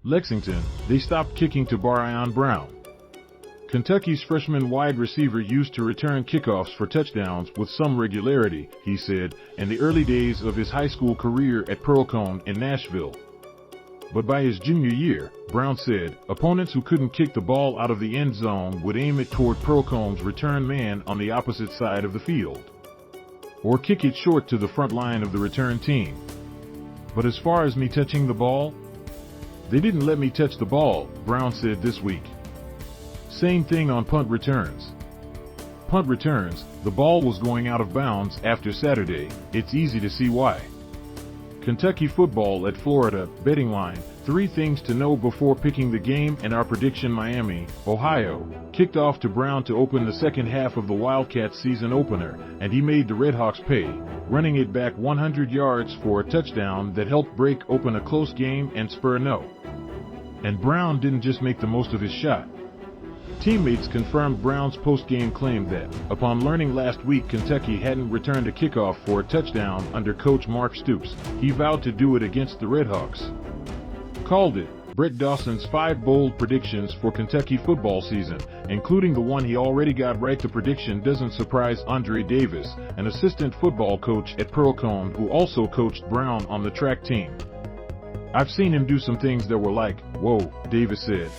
Lexington, they stopped kicking to Barion Brown. Kentucky's freshman wide receiver used to return kickoffs for touchdowns with some regularity, he said, in the early days of his high school career at Pearl-Cohn in Nashville. But by his junior year, Brown said, opponents who couldn't kick the ball out of the end zone would aim it toward Pearl-Cohn's return man on the opposite side of the field, or kick it short to the front line of the return team. But as far as me touching the ball, they didn't let me touch the ball, Brown said this week. Same thing on punt returns. Punt returns, the ball was going out of bounds after Saturday. It's easy to see why. Kentucky football at Florida, betting line, 3 things to know before picking the game, and our prediction. Miami, Ohio, kicked off to Brown to open the second half of the Wildcats season opener, and he made the Redhawks pay, running it back 100 yards for a touchdown that helped break open a close game and spur no. And Brown didn't just make the most of his shot. Teammates confirmed Brown's post-game claim that, upon learning last week Kentucky hadn't returned a kickoff for a touchdown under coach Mark Stoops, he vowed to do it against the Redhawks. Called it Brett Dawson's 5 bold predictions for Kentucky football season, including the one he already got right. The prediction doesn't surprise Andre Davis, an assistant football coach at Pearl-Cohn who also coached Brown on the track team. I've seen him do some things that were like, whoa, Davis said.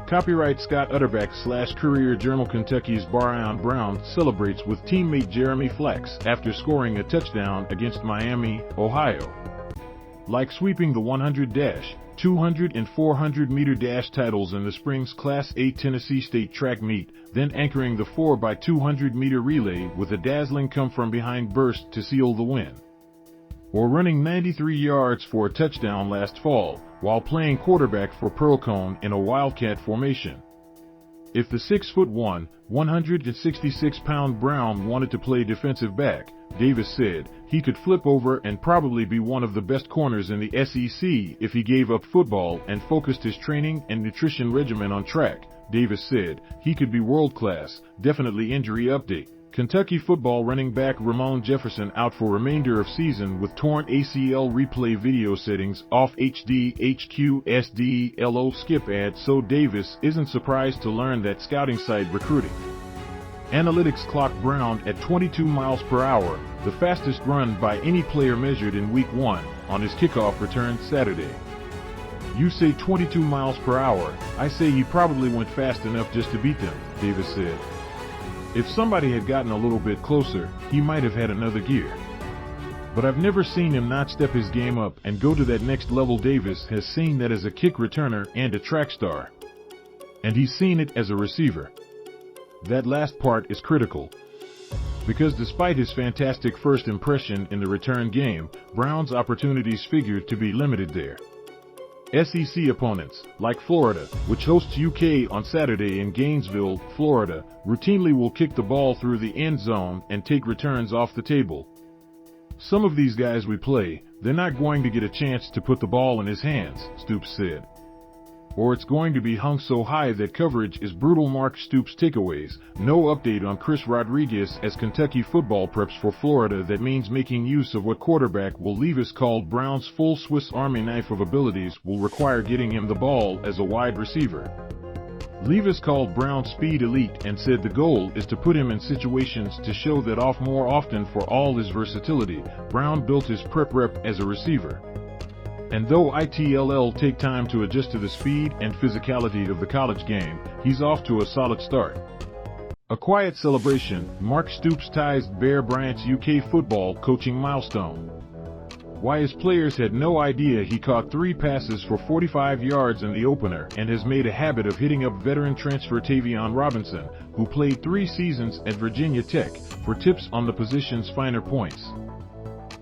Copyright Scott Utterback / Courier Journal. Kentucky's Barion Brown celebrates with teammate Jeremy Flax after scoring a touchdown against Miami, Ohio. Like sweeping the 100 dash, 200 and 400 meter dash titles in the spring's Class A Tennessee State track meet, then anchoring the 4x200 meter relay with a dazzling come-from-behind burst to seal the win. Or running 93 yards for a touchdown last fall, while playing quarterback for Pearl-Cohn in a wildcat formation. If the 6'1", 166-pound Brown wanted to play defensive back, Davis said, he could flip over and probably be one of the best corners in the SEC if he gave up football and focused his training and nutrition regimen on track. Davis said, he could be world-class, definitely. Injury update. Kentucky football running back Ramon Jefferson out for remainder of season with torn ACL. Replay video settings off. HD HQ SD LO skip ad. So Davis isn't surprised to learn that scouting site Recruiting Analytics clocked Brown at 22 miles per hour, the fastest run by any player measured in week 1, on his kickoff return Saturday. You say 22 miles per hour, I say he probably went fast enough just to beat them, Davis said. If somebody had gotten a little bit closer, he might have had another gear. But I've never seen him not step his game up and go to that next level. Davis has seen that as a kick returner and a track star. And he's seen it as a receiver. That last part is critical. Because despite his fantastic first impression in the return game, Brown's opportunities figured to be limited there. SEC opponents, like Florida, which hosts UK on Saturday in Gainesville, Florida, routinely will kick the ball through the end zone and take returns off the table. Some of these guys we play, they're not going to get a chance to put the ball in his hands, Stoops said. Or it's going to be hung so high that coverage is brutal. Mark Stoops takeaways. No update on Chris Rodriguez as Kentucky football preps for Florida. That means making use of what quarterback Will Levis called Brown's full Swiss Army knife of abilities will require getting him the ball as a wide receiver. Levis called Brown speed elite and said the goal is to put him in situations to show that off more often. For all his versatility, Brown built his prep rep as a receiver. And though it'll take time to adjust to the speed and physicality of the college game, he's off to a solid start. A quiet celebration, Mark Stoops ties Bear Bryant's UK football coaching milestone. Why his players had no idea he caught 3 passes for 45 yards in the opener and has made a habit of hitting up veteran transfer Tayvion Robinson, who played 3 seasons at Virginia Tech, for tips on the position's finer points.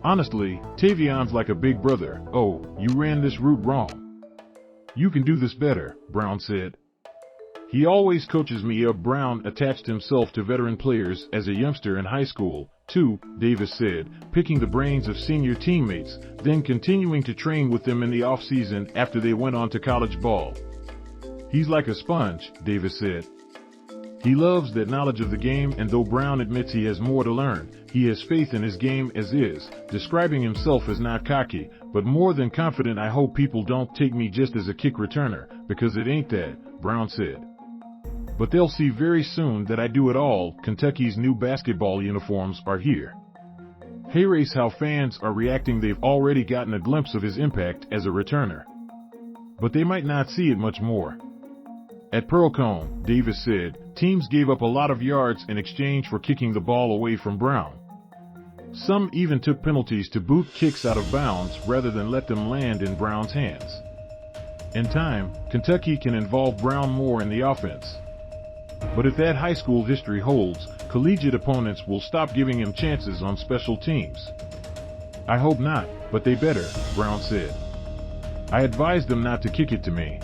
Honestly, Tayvion's like a big brother. Oh, you ran this route wrong. You can do this better, Brown said. He always coaches me up. Brown attached himself to veteran players as a youngster in high school, too, Davis said, picking the brains of senior teammates, then continuing to train with them in the offseason after they went on to college ball. He's like a sponge, Davis said. He loves that knowledge of the game, and though Brown admits he has more to learn, He has faith in his game as is, describing himself as not cocky, but more than confident. I hope people don't take me just as a kick returner, because it ain't that, Brown said. But they'll see very soon that I do it all. Kentucky's new basketball uniforms are here. Hey, race how fans are reacting. They've already gotten a glimpse of his impact as a returner, but they might not see it much more. At Pearl-Cohn, Davis said, teams gave up a lot of yards in exchange for kicking the ball away from Brown. Some even took penalties to boot kicks out of bounds rather than let them land in Brown's hands. In time, Kentucky can involve Brown more in the offense. But if that high school history holds, collegiate opponents will stop giving him chances on special teams. I hope not, but they better, Brown said. I advise them not to kick it to me.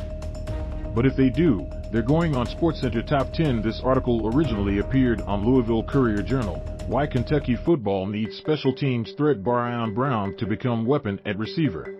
But if they do, they're going on SportsCenter Top 10. This article originally appeared on Louisville Courier Journal. Why Kentucky football needs special teams threat Barion Brown to become weapon at receiver.